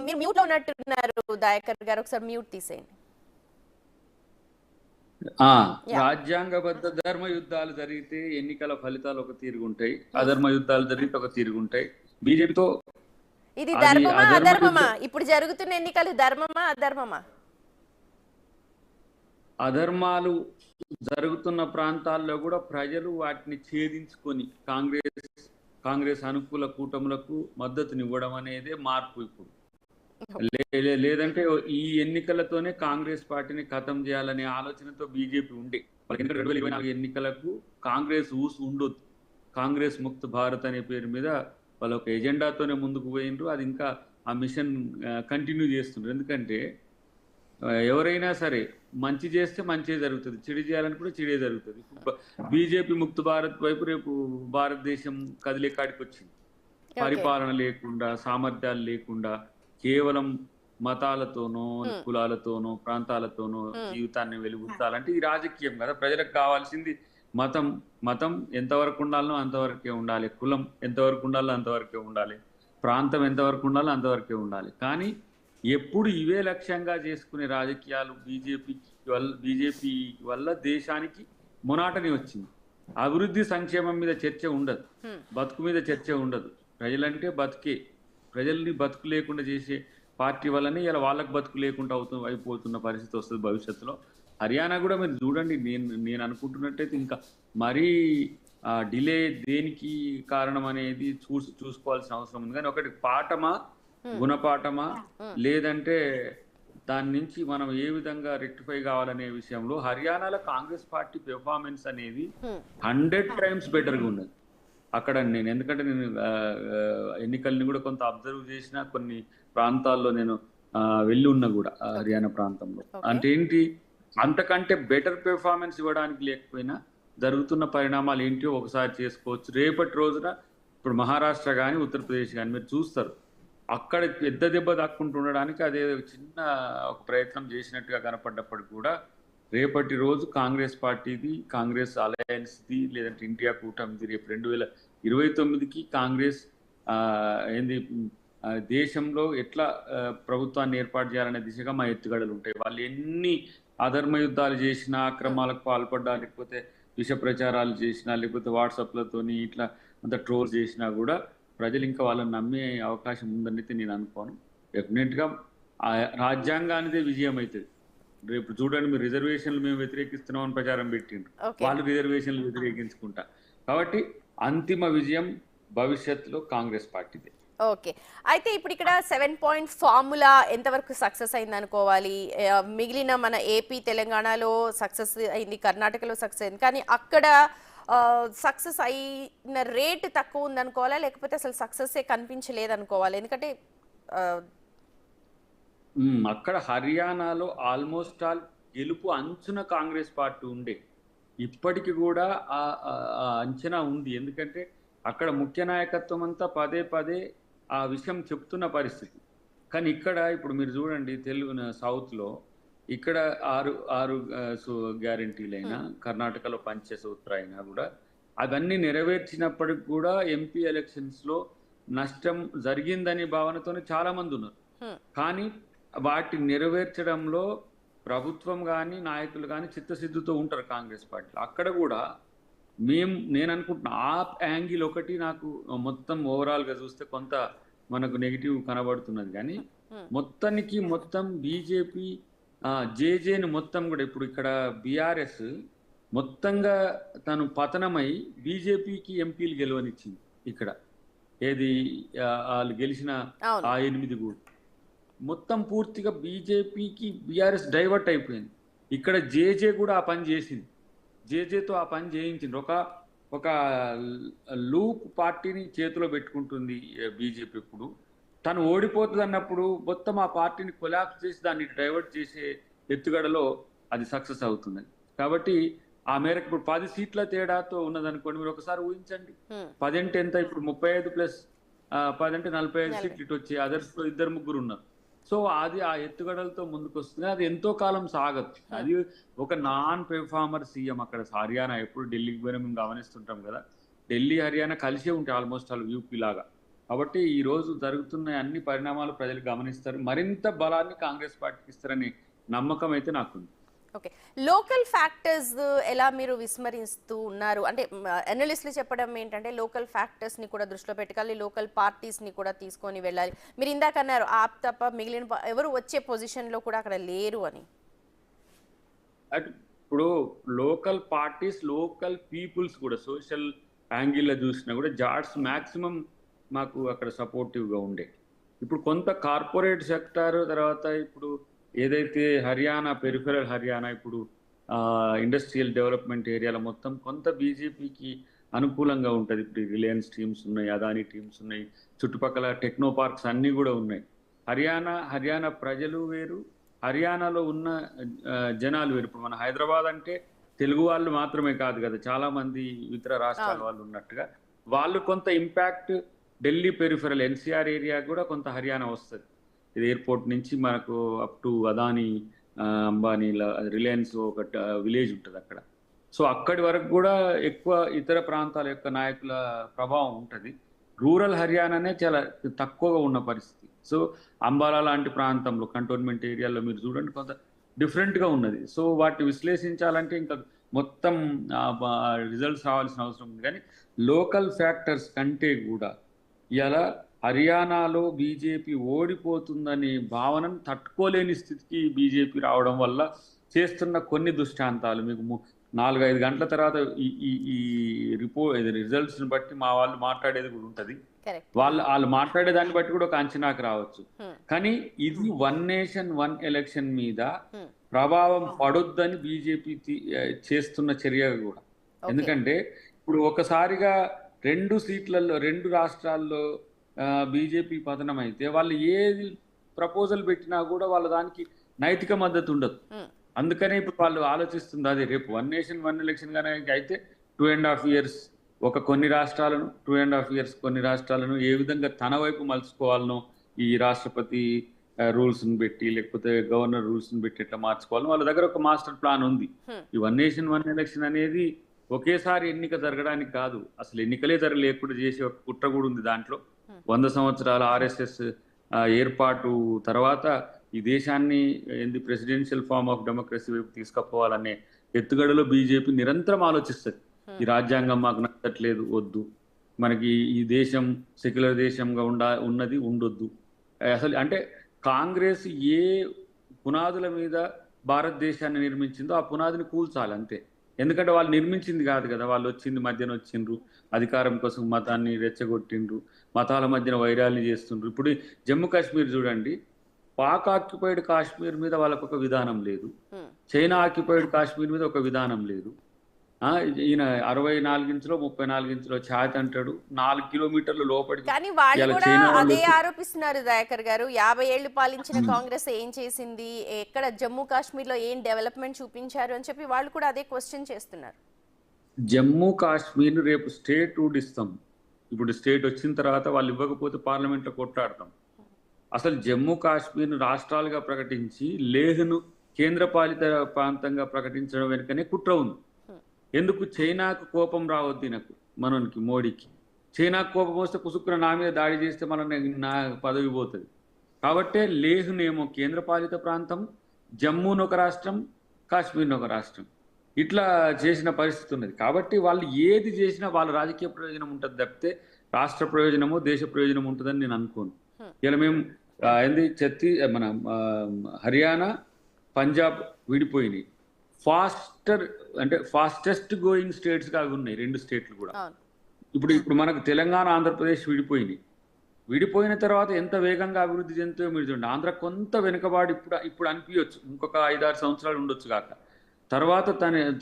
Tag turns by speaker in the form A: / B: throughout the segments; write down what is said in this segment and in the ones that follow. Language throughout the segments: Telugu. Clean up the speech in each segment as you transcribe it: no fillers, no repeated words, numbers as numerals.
A: మీరు మ్యూట్ లో ఉన్నట్టున్నారు దయాకర్ గారు, ఒకసారి మ్యూట్ తీసేయండి. యా.
B: రాజ్యాంగబద్ధ ధర్మ యుద్ధాలు జరిగితే ఎన్నికల ఫలితాలు ఒక తీరుగుంటాయి, అధర్మ యుద్ధాలు జరిగితే ఒక తీరుగుంటాయి. బీజేపీతో
A: ఇది
B: అది
A: ధర్మమా
B: అధర్మ
A: అధర్మమా?
B: యుద్ధం,
A: ఇప్పుడు జరుగుతున్న ఎన్నికలు ధర్మమా అధర్మమా?
B: అధర్మాలు జరుగుతున్న ప్రాంతాల్లో కూడా ప్రజలు వాటిని ఛేదించుకొని కాంగ్రెస్ అనుకూల కూటములకు మద్దతునివ్వడం అనేదే మార్పు. ఇప్పుడు లేదంటే ఈ ఎన్నికలతోనే కాంగ్రెస్ పార్టీని ఖతం చేయాలనే ఆలోచనతో బీజేపీ ఉండే. 2024 ఎన్నికలకు కాంగ్రెస్ ఉండొద్దు, కాంగ్రెస్ ముక్త భారత్ అనే పేరు మీద వాళ్ళ ఒక ఎజెండాతోనే ముందుకు పోయినరు. అది ఇంకా ఆ మిషన్ కంటిన్యూ చేస్తుండ్రు. ఎందుకంటే ఎవరైనా సరే మంచి చేస్తే మంచి జరుగుతుంది, చెడు చేయాలని కూడా చెడే జరుగుతుంది. బీజేపీ ముక్త భారత్ వైపు రేపు భారతదేశం కదిలే కాడికి వచ్చింది. పరిపాలన లేకుండా, సామర్థ్యాలు లేకుండా, కేవలం మతాలతోనో కులాలతోనో ప్రాంతాలతోనో జీవితాన్ని వెలుగుతాలంటే ఇది రాజకీయం కదా. ప్రజలకు కావాల్సింది మతం ఎంతవరకు ఉండాలో అంతవరకే ఉండాలి, కులం ఎంతవరకు ఉండాలో అంతవరకే ఉండాలి, ప్రాంతం ఎంతవరకు ఉండాలో అంతవరకే ఉండాలి. కానీ ఎప్పుడు ఇవే లక్ష్యంగా చేసుకునే రాజకీయాలు బీజేపీ వల్ల దేశానికి మొనాటని వచ్చింది. అభివృద్ధి సంక్షేమం మీద చర్చ ఉండదు, బతుకు మీద చర్చ ఉండదు. ప్రజలంటే బతుకే, ప్రజల్ని బతుకు లేకుండా చేసే పార్టీ వల్లనే ఇలా వాళ్ళకు బతుకు లేకుండా అయిపోతున్న పరిస్థితి వస్తుంది భవిష్యత్తులో. హర్యానా కూడా మీరు చూడండి, నేను అనుకుంటున్నట్టయితే ఇంకా మరీ డిలే దేనికి కారణం అనేది చూసుకోవాల్సిన అవసరం ఉంది. కానీ ఒకటి పాఠమా గుణపాఠమా, లేదంటే దాని నుంచి మనం ఏ విధంగా రెక్టిఫై కావాలనే విషయంలో హర్యానాలో కాంగ్రెస్ పార్టీ పెర్ఫార్మెన్స్ అనేది 100 times బెటర్గా ఉన్నది అక్కడ. ఎందుకంటే నేను ఎన్నికల్ని కూడా కొంత అబ్జర్వ్ చేసిన, కొన్ని ప్రాంతాల్లో నేను వెళ్ళి ఉన్నా కూడా హర్యానా ప్రాంతంలో. అంటే ఏంటి, అంతకంటే బెటర్ పెర్ఫార్మెన్స్ ఇవ్వడానికి లేకపోయినా జరుగుతున్న పరిణామాలు ఏంటో ఒకసారి చేసుకోవచ్చు. రేపటి రోజున ఇప్పుడు మహారాష్ట్ర కానీ ఉత్తరప్రదేశ్ కానీ మీరు చూస్తారు, అక్కడ పెద్ద దెబ్బ దాక్కుంటుండడానికి అదే చిన్న ఒక ప్రయత్నం చేసినట్టుగా కనపడ్డప్పటికి కూడా రేపటి రోజు కాంగ్రెస్ పార్టీది, కాంగ్రెస్ అలయన్స్ది, లేదంటే ఇండియా కూటమిది రేపు 2029కి కాంగ్రెస్ దేశంలో ఎట్లా ప్రభుత్వాన్ని ఏర్పాటు చేయాలనే దిశగా మా ఎత్తుగడలు ఉంటాయి. వాళ్ళు ఎన్ని అధర్మ యుద్ధాలు చేసినా, అక్రమాలకు పాల్పడ్డా, లేకపోతే విష ప్రచారాలు చేసినా, లేకపోతే వాట్సాప్లతోని ఇట్లా అంత ట్రోల్ చేసినా కూడా ప్రజలు ఇంకా వాళ్ళని నమ్మే అవకాశం ఉందనైతే నేను అనుకోను. డెఫినెట్గా రాజ్యాంగానిదే విజయం అవుతుంది. రేపు చూడండి, మీరు రిజర్వేషన్లు మేము వ్యతిరేకిస్తున్నామని ప్రచారం పెట్టిండ్రు, వాళ్ళు రిజర్వేషన్లు వ్యతిరేకించుకుంటా. కాబట్టి అంతిమ విజయం భవిష్యత్తులో కాంగ్రెస్ పార్టీదే.
A: ఓకే, అయితే ఇప్పుడు ఇక్కడ 7 పాయింట్ ఫార్ములా ఎంతవరకు సక్సెస్ అయింది అనుకోవాలి? మిగిలిన మన ఏపీ తెలంగాణలో సక్సెస్ అయింది, కర్ణాటకలో సక్సెస్ అయింది, కానీ అక్కడ సక్సెస్ అయిన రేట్ తక్కువ ఉంది అనుకోవాలా, లేకపోతే అసలు సక్సెస్ కనిపించలేదు అనుకోవాలి? ఎందుకంటే
B: అక్కడ హర్యానాలో ఆల్మోస్ట్ ఆల్ గెలుపు అంచున కాంగ్రెస్ పార్టీ ఉండే, ఇప్పటికి కూడా ఆ అంచనా ఉంది. ఎందుకంటే అక్కడ ముఖ్య నాయకత్వం అంతా పదే పదే ఆ విషయం చెప్తున్న పరిస్థితి. కానీ ఇక్కడ ఇప్పుడు మీరు చూడండి, సౌత్లో ఇక్కడ 6 గ్యారంటీలైనా, కర్ణాటకలో పంచసూత్ర అయినా కూడా అవన్నీ నెరవేర్చినప్పటికి కూడా ఎంపీ ఎలక్షన్స్లో నష్టం జరిగిందని భావనతోనే చాలా మంది ఉన్నారు. కానీ వాటిని నెరవేర్చడంలో ప్రభుత్వం కానీ నాయకులు కానీ చిత్తశుద్ధితో ఉంటారు కాంగ్రెస్ పార్టీలో. అక్కడ కూడా నేను అనుకుంటున్నా ఆ యాంగిల్ ఒకటి నాకు మొత్తం ఓవరాల్గా చూస్తే కొంత మనకు నెగిటివ్ కనబడుతున్నది. కానీ మొత్తం బీజేపీ జేజేని మొత్తం కూడా ఇప్పుడు ఇక్కడ బీఆర్ఎస్ మొత్తంగా తను పతనమై బీజేపీకి ఎంపీలు గెలవనిచ్చింది. ఇక్కడ ఏది వాళ్ళు గెలిచిన ఆ 8 కూడా మొత్తం పూర్తిగా బీజేపీకి బీఆర్ఎస్ డైవర్ట్ అయిపోయింది. ఇక్కడ జేజే కూడా ఆ పని చేసింది, జేజేతో ఆ పని చేయించింది. ఒక లూప్ పార్టీని చేతిలో పెట్టుకుంటుంది బీజేపీ. ఇప్పుడు తను ఓడిపోతుంది అన్నప్పుడు మొత్తం ఆ పార్టీని కొలాప్స్ చేసి దాన్ని డైవర్ట్ చేసే ఎత్తుగడలో అది సక్సెస్ అవుతుంది. కాబట్టి ఆ మేరకు ఇప్పుడు 10 సీట్ల తేడాతో ఉన్నదనుకోండి, మీరు ఒకసారి ఊహించండి, 10 అంటే ఎంత, ఇప్పుడు 35 + 10 అంటే 45 సీట్లు ఇటు వచ్చి అదర్స్ 2-3 ఉన్నారు. సో అది ఆ ఎత్తుగడలతో ముందుకు వస్తుంది. అది ఎంతో కాలం సాగదు. అది ఒక నాన్ పెర్ఫార్మర్ సీఎం అక్కడ హర్యానా. ఎప్పుడు ఢిల్లీకి పోయినా మేము గమనిస్తుంటాం కదా, ఢిల్లీ హర్యానా కలిసే ఉంటాయి ఆల్మోస్ట్ ఆల్ యూపీ లాగా. కాబట్టి ఈ రోజు జరుగుతున్న అన్ని పరిణామాలు ప్రజలు గమనిస్తారు, మరింత బలాన్ని కాంగ్రెస్ పార్టీకి ఇస్తారని నమ్మకం అయితే నాకుంది.
A: ఓకే, లోకల్ ఫ్యాక్టర్స్ ఎలా మీరు విస్మరిస్తూ ఉన్నారు? అంటే అనలిస్టులు చెప్పడం ఏంటంటే లోకల్ ఫ్యాక్టర్స్ని కూడా దృష్టిలో పెట్టుకోవాలి, లోకల్ పార్టీస్ని కూడా తీసుకొని వెళ్ళాలి. మీరు ఇందాక అన్నారు ఆప్ తప్ప మిగిలిన ఎవరు వచ్చే పొజిషన్లో కూడా అక్కడ లేరు అని.
B: ఇప్పుడు లోకల్ పార్టీస్, లోకల్ పీపుల్స్ కూడా సోషల్ యాంగిల్లో చూసినా కూడా జాడ్స్ మ్యాక్సిమం మాకు అక్కడ సపోర్టివ్గా ఉండే. ఇప్పుడు కొంత కార్పొరేట్ సెక్టార్, తర్వాత ఇప్పుడు ఏదైతే హర్యానా, పెరిఫెరల్ హర్యానా, ఇప్పుడు ఇండస్ట్రియల్ డెవలప్మెంట్ ఏరియాలో మొత్తం కొంత బీజేపీకి అనుకూలంగా ఉంటుంది. ఇప్పుడు రిలయన్స్ టీమ్స్ ఉన్నాయి, అదానీ టీమ్స్ ఉన్నాయి, చుట్టుపక్కల టెక్నో పార్క్స్ అన్నీ కూడా ఉన్నాయి. హర్యానా ప్రజలు వేరు, హర్యానాలో ఉన్న జనాలు వేరు. ఇప్పుడు మన హైదరాబాద్ అంటే తెలుగు వాళ్ళు మాత్రమే కాదు కదా, చాలా మంది ఇతర రాష్ట్రాల వాళ్ళు ఉన్నట్టుగా వాళ్ళు కొంత impact Delhi peripheral NCR area కూడా కొంత హర్యానా వస్తుంది. ఇది ఎయిర్పోర్ట్ నుంచి మనకు అప్ టు అదానీ, అంబానీ, రిలయన్స్ ఒక విలేజ్ ఉంటుంది అక్కడ. సో అక్కడి వరకు కూడా ఎక్కువ ఇతర ప్రాంతాల యొక్క నాయకుల ప్రభావం ఉంటుంది. రూరల్ హర్యానానే చాలా తక్కువగా ఉన్న పరిస్థితి. సో అంబాలా లాంటి ప్రాంతంలో కంటోన్మెంట్ ఏరియాలో మీరు చూడండి కొంత డిఫరెంట్గా ఉన్నది. సో వాటిని విశ్లేషించాలంటే ఇంకా మొత్తం రిజల్ట్స్ రావాల్సిన అవసరం ఉంది. కానీ లోకల్ ఫ్యాక్టర్స్ కంటే కూడా ఇలా హర్యానాలో బీజేపీ ఓడిపోతుందనే భావనను తట్టుకోలేని స్థితికి బీజేపీ రావడం వల్ల చేస్తున్న కొన్ని దుష్టాంతాలు మీకు 4-5 గంటల తర్వాత ఈ రిజల్ట్స్ని బట్టి మా వాళ్ళు మాట్లాడేది కూడా ఉంటుంది. వాళ్ళు మాట్లాడే దాన్ని బట్టి కూడా ఒక అంచనాకు రావచ్చు. కానీ ఇది వన్ నేషన్ వన్ ఎలక్షన్ మీద ప్రభావం పడొద్దని బీజేపీ చేస్తున్న చర్య కూడా. ఎందుకంటే ఇప్పుడు ఒకసారిగా 2 సీట్లలో 2 రాష్ట్రాల్లో బీజేపీ పతనం అయితే వాళ్ళు ఏది ప్రపోజల్ పెట్టినా కూడా వాళ్ళ దానికి నైతిక మద్దతు ఉండదు. అందుకనే ఇప్పుడు వాళ్ళు ఆలోచిస్తుంది అదే, రేపు వన్ నేషన్ వన్ ఎలక్షన్ గానే అయితే 2.5 years కొన్ని రాష్ట్రాలను 2.5 years కొన్ని రాష్ట్రాలను ఏ విధంగా తన వైపు మలుచుకోవాలనో, ఈ రాష్ట్రపతి రూల్స్ని పెట్టి లేకపోతే గవర్నర్ రూల్స్ని పెట్టి ఎట్లా మార్చుకోవాలో వాళ్ళ దగ్గర ఒక మాస్టర్ ప్లాన్ ఉంది. ఈ వన్ నేషన్ వన్ ఎలక్షన్ అనేది ఒకేసారి ఎన్నిక జరగడానికి కాదు, అసలు ఎన్నికలే లేకుండా చేసే ఒక కుట్ర కూడా ఉంది దాంట్లో. 100 సంవత్సరాల ఆర్ఎస్ఎస్ ఏర్పాటు తర్వాత ఈ దేశాన్ని ప్రెసిడెన్షియల్ ఫార్మ్ ఆఫ్ డెమోక్రసీ వైపు తీసుకుపోవాలనే ఎత్తుగడలో బీజేపీ నిరంతరం ఆలోచిస్తుంది. ఈ రాజ్యాంగం మాకు నచ్చట్లేదు, వద్దు, మనకి ఈ దేశం సెక్యులర్ దేశంగా ఉన్నది ఉండొద్దు. అసలు అంటే కాంగ్రెస్ ఏ పునాదుల మీద భారతదేశాన్ని నిర్మించిందో ఆ పునాదిని కూల్చాలి అంతే. ఎందుకంటే వాళ్ళు నిర్మించింది కాదు కదా, వాళ్ళు మధ్యన వచ్చిండ్రు, అధికారం కోసం మతాన్ని రెచ్చగొట్టిండ్రు, మతాల మధ్యన వైరాల్యం చేస్తుండ్రు. ఇప్పుడు జమ్మూ కాశ్మీర్ చూడండి, పాక్ ఆక్యుపైడ్ కాశ్మీర్ మీద వాళ్ళకు ఒక విధానం లేదు, చైనా ఆక్యుపైడ్ కాశ్మీర్ మీద ఒక విధానం లేదు. ఈయన 64 ఇంచులో 34 ఇంచులో ఛాత్ అంటాడు, 4 కిలోమీటర్ల లోపలికి.
A: కానీ వాళ్ళు కూడా అదే ఆరోపిస్తున్నారు దయాకర్ గారు, 50 ఏళ్లు పాలించిన కాంగ్రెస్ ఏం చేసింది, ఎక్కడ జమ్మూ కాశ్మీర్ లో ఏం డెవలప్మెంట్ చూపించారు అని చెప్పి వాళ్ళు కూడా అదే క్వశ్చన్ చేస్తున్నారు.
B: జమ్మూ కాశ్మీర్ రేపు స్టేట్ ఇస్తాం, ఇప్పుడు స్టేట్ వచ్చిన తర్వాత వాళ్ళు ఇవ్వకపోతే పార్లమెంట్ లో కొట్లాడతాం. అసలు జమ్మూ కాశ్మీర్ రాష్ట్రాలుగా ప్రకటించి లేహ్ను కేంద్రపాలిత ప్రాంతంగా ప్రకటించడం వెనుకనే కుట్ర ఉంది. ఎందుకు? చైనాకు కోపం రావద్దు నాకు, మనకి మోడీకి. చైనాకు కోపం వస్తే పుసుక్కున నా మీద దాడి చేస్తే నా పదవి పోతుంది. కాబట్టే లేహ్నేమో కేంద్రపాలిత ప్రాంతం, జమ్మూను ఒక రాష్ట్రం, కాశ్మీర్ను ఒక రాష్ట్రం, ఇట్లా చేసిన పరిస్థితి ఉన్నది. కాబట్టి వాళ్ళు ఏది చేసినా వాళ్ళ రాజకీయ ప్రయోజనం ఉంటుంది తప్పితే రాష్ట్ర ప్రయోజనము దేశ ప్రయోజనం ఉంటుందని నేను అనుకోను. ఇలా మేము మన హర్యానా, పంజాబ్ విడిపోయినాయి, ఫాస్టెస్ట్ గోయింగ్ స్టేట్స్ గా ఉన్నాయి 2 స్టేట్లు కూడా. ఇప్పుడు మనకు తెలంగాణ, ఆంధ్రప్రదేశ్ విడిపోయిన తర్వాత ఎంత వేగంగా అభివృద్ధి చెందుతో మీరు చూడండి. ఆంధ్ర కొంత వెనుకబాటు ఇప్పుడు అనిపించవచ్చు, ఇంకొక 5-6 సంవత్సరాలు ఉండొచ్చు కాక. తర్వాత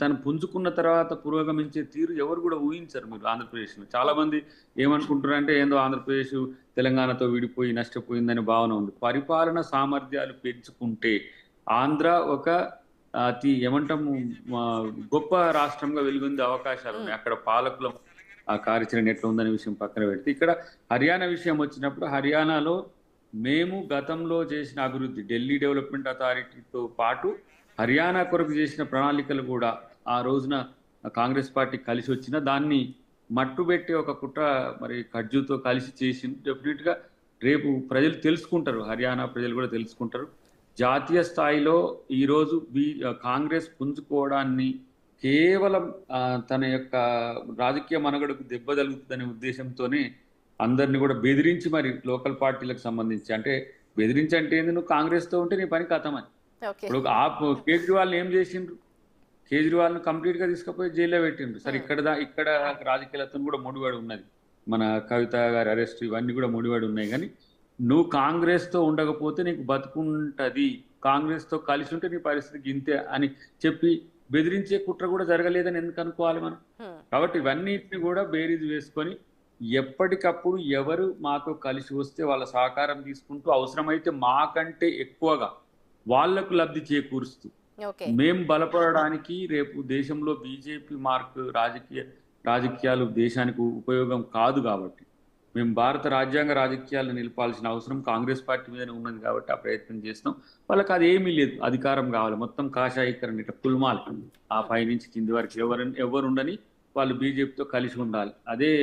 B: తను పుంజుకున్న తర్వాత పురోగమించే తీరు ఎవరు కూడా ఊహించరు. మీరు ఆంధ్రప్రదేశ్ను చాలా మంది ఏమనుకుంటున్నారంటే ఏందో ఆంధ్రప్రదేశ్ తెలంగాణతో విడిపోయి నష్టపోయిందనే భావన ఉంది. పరిపాలన సామర్థ్యాలు పెంచుకుంటే ఆంధ్ర ఒక గొప్ప రాష్ట్రంగా వెలుగొందే అవకాశాలు ఉన్నాయి. అక్కడ పాలకుల కార్యాచరణ ఎట్లా ఉందనే విషయం పక్కన పెడితే, ఇక్కడ హర్యానా విషయం వచ్చినప్పుడు హర్యానాలో మేము గతంలో చేసిన అభివృద్ధి, ఢిల్లీ డెవలప్మెంట్ అథారిటీతో పాటు హర్యానా కొరకు చేసిన ప్రణాళికలు కూడా ఆ రోజున కాంగ్రెస్ పార్టీ కలిసి వచ్చిన దాన్ని మట్టు పెట్టి ఒక కుట్ర మరి ఖర్జుతో కలిసి చేసి డెఫినెట్గా రేపు ప్రజలు తెలుసుకుంటారు, హర్యానా ప్రజలు కూడా తెలుసుకుంటారు. జాతీయ స్థాయిలో ఈరోజు కాంగ్రెస్ పుంజుకోవడాన్ని కేవలం తన యొక్క రాజకీయ మనుగడకు దెబ్బ తగులుతుందనే ఉద్దేశంతోనే అందరినీ కూడా బెదిరించి మరి లోకల్ పార్టీలకు సంబంధించి, అంటే బెదిరించి అంటే ఏంది, నువ్వు కాంగ్రెస్తో ఉంటే నీ పని కథమని. ఇప్పుడు కేజ్రీవాల్ని ఏం చేసిండ్రు, కేజ్రీవాల్ని కంప్లీట్గా తీసుకుపోయి జైల్లో పెట్టిండ్రు. సరే ఇక్కడ రాజకీయాలతో కూడా ముడిపడి ఉన్నది, మన కవిత గారి అరెస్ట్ ఇవన్నీ కూడా ముడిపడి ఉన్నాయి. కానీ నువ్వు కాంగ్రెస్తో ఉండకపోతే నీకు బతుకుంటది, కాంగ్రెస్తో కలిసి ఉంటే నీ పరిస్థితికి ఇంతే అని చెప్పి బెదిరించే కుట్ర కూడా జరగలేదని ఎందుకు అనుకోవాలి మనం. కాబట్టి ఇవన్నిటిని కూడా బేరీజ్ వేసుకొని ఎప్పటికప్పుడు ఎవరు మాతో కలిసి వస్తే వాళ్ళ సహకారం తీసుకుంటూ అవసరమైతే మాకంటే ఎక్కువగా వాళ్లకు లబ్ధి చేకూరుస్తూ మేం బలపడడానికి, రేపు దేశంలో బీజేపీ మార్క్ రాజకీయాలు దేశానికి ఉపయోగం కాదు. కాబట్టి మేము భారత రాజ్యాంగ రాజకీయాలను నిలపాల్సిన అవసరం కాంగ్రెస్ పార్టీ మీదనే ఉన్నది. కాబట్టి ఆ ప్రయత్నం చేస్తాం. వాళ్ళకి అది ఏమీ లేదు, అధికారం కావాలి, మొత్తం కాషాయీకరణ, ఇట్లా కుల్మాలి, ఆ పై నుంచి కింది వరకు ఎవరు ఉండని వాళ్ళు బీజేపీతో కలిసి ఉండాలి. అదే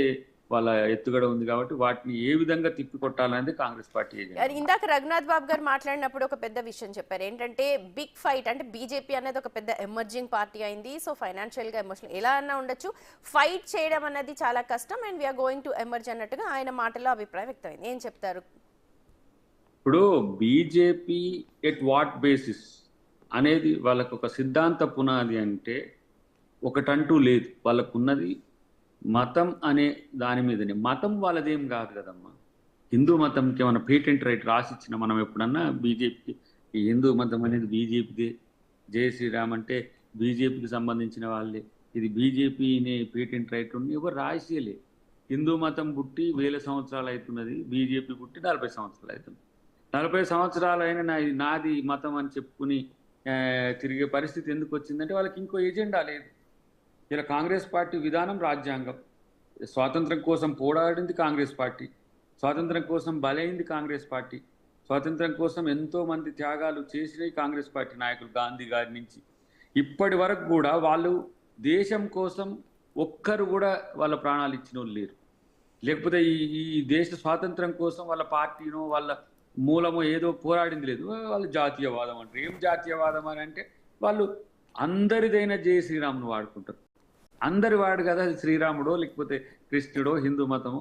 B: వాళ్ళ ఎత్తుగడ ఉంది. కాబట్టి వాటిని ఏ విధంగా తిప్పికొట్టాలనేది కాంగ్రెస్ పార్టీ.
A: ఇందాక రఘునాథ్ బాబు గారు మాట్లాడినప్పుడు ఒక పెద్ద విషయం చెప్పారు, ఏంటంటే బిగ్ ఫైట్, అంటే బీజేపీ అనేది ఒక పెద్ద ఎమర్జింగ్ పార్టీ అయింది. సో ఫైనాన్షియల్ గా ఎమోషనల్ ఎలా అన్నా ఉండొచ్చు, ఫైట్ చేయడం అనేది చాలా కష్టం and we're going to emerge అన్నట్టుగా ఆయన మాటలో అభిప్రాయం వ్యక్తమైంది. ఏం చెప్తారు?
B: ఇప్పుడు బీజేపీ ఎట్ వాట్ బేసిస్ అనేది వాళ్ళకు ఒక సిద్ధాంత పునాది అంటే ఒకటంటూ లేదు. వాళ్ళకున్నది మతం అనే దాని మీదనే. మతం వాళ్ళదేం కాదు కదమ్మా. హిందూ మతంకి ఏమైనా పేటెంట్ రైట్ రాసిచ్చిన మనం ఎప్పుడన్నా బీజేపీకి? ఈ హిందూ మతం అనేది బీజేపీదే, జై శ్రీరామ్ అంటే బీజేపీకి సంబంధించిన వాళ్ళే, ఇది బీజేపీనే పేటెంట్ రైట్ ఉంది, ఎవరు రాసేయలే. హిందూ మతం పుట్టి 1000 సంవత్సరాలు అవుతున్నది, బీజేపీ పుట్టి 40 సంవత్సరాలు అవుతుంది. 40 సంవత్సరాలైనా నాది మతం అని చెప్పుకుని తిరిగే పరిస్థితి ఎందుకు వచ్చిందంటే వాళ్ళకి ఇంకో ఎజెండా లేదు. ఇలా కాంగ్రెస్ పార్టీ విధానం రాజ్యాంగం. స్వాతంత్రం కోసం పోరాడింది కాంగ్రెస్ పార్టీ, స్వాతంత్రం కోసం బలైంది కాంగ్రెస్ పార్టీ, స్వాతంత్రం కోసం ఎంతో మంది త్యాగాలు చేసినవి కాంగ్రెస్ పార్టీ నాయకులు, గాంధీ గారి నుంచి ఇప్పటి వరకు కూడా. వాళ్ళు దేశం కోసం ఒక్కరు కూడా వాళ్ళ ప్రాణాలు ఇచ్చిన వాళ్ళు లేరు. లేకపోతే ఈ దేశ స్వాతంత్రం కోసం వాళ్ళ పార్టీనో వాళ్ళ మూలమో ఏదో పోరాడింది లేదు. వాళ్ళు జాతీయవాదం అంటారు. ఏం జాతీయవాదం అని అంటే వాళ్ళు అందరిదైన జై శ్రీరామును వాడుకుంటారు. అందరి వాడు కదా శ్రీరాముడో లేకపోతే కృష్ణుడో హిందూ మతము.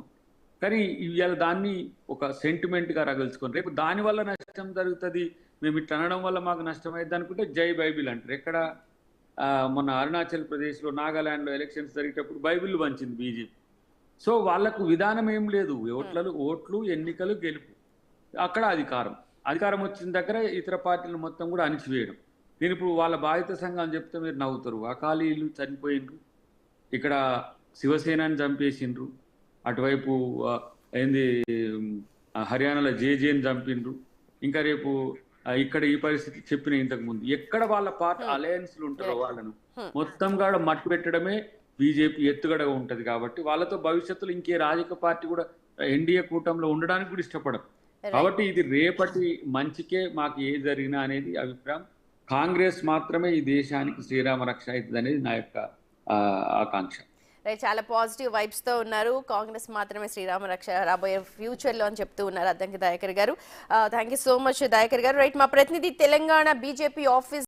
B: కానీ ఇవాళ దాన్ని ఒక సెంటిమెంట్గా రగల్చుకొని రేపు దానివల్ల నష్టం జరుగుతుంది, మేము ఇట్లా అనడం వల్ల మాకు నష్టం అయింది అనుకుంటే జై బైబిల్ అంటారు. ఎక్కడ మొన్న అరుణాచల్ ప్రదేశ్లో, నాగాలాండ్లో ఎలక్షన్స్ జరిగేటప్పుడు బైబిల్ పంచింది బీజేపీ. సో వాళ్లకు విధానం ఏం లేదు, ఓట్లు ఎన్నికలు గెలుపు, అక్కడ అధికారం వచ్చిన దగ్గర ఇతర పార్టీలు మొత్తం కూడా అణిచివేయడం. నేను ఇప్పుడు వాళ్ళ బాధిత సంఘాలు చెప్తే మీరు నవ్వుతారు. అకాలీలు చనిపోయిండ్రు, ఇక్కడ శివసేనని చంపేసిండ్రు, అటువైపు ఏంది హర్యానాలో జేజేని చంపిండ్రు, ఇంకా రేపు ఇక్కడ ఈ పరిస్థితి చెప్పిన ఇంతకు ముందు. ఎక్కడ వాళ్ళ పార్టీ అలయన్స్లు ఉంటారో వాళ్ళను మొత్తం కూడా మట్టు పెట్టడమే బీజేపీ ఎత్తుగడగా ఉంటది. కాబట్టి వాళ్ళతో భవిష్యత్తులో ఇంకే రాజకీయ పార్టీ కూడా ఎన్డీఏ కూటమిలో ఉండడానికి కూడా ఇష్టపడదు. కాబట్టి ఇది రేపటి మంచికే మాకు ఏ జరిగినా అనేది అభిప్రాయం. కాంగ్రెస్ మాత్రమే ఈ దేశానికి శ్రీరామ రక్ష అవుతుంది అనేది నా యొక్క ఆకాంక్ష.
A: రైట్, చాలా పాజిటివ్ వైబ్స్ తో ఉన్నారు. కాంగ్రెస్ మాత్రమే శ్రీరామ రక్ష రాబోయే ఫ్యూచర్ లో అని చెప్తూ ఉన్నారు అద్దంకి దయాకర్ గారు. Thank you so much Dayakar గారు. రైట్, మా ప్రతినిధి తెలంగాణ బీజేపీ ఆఫీస్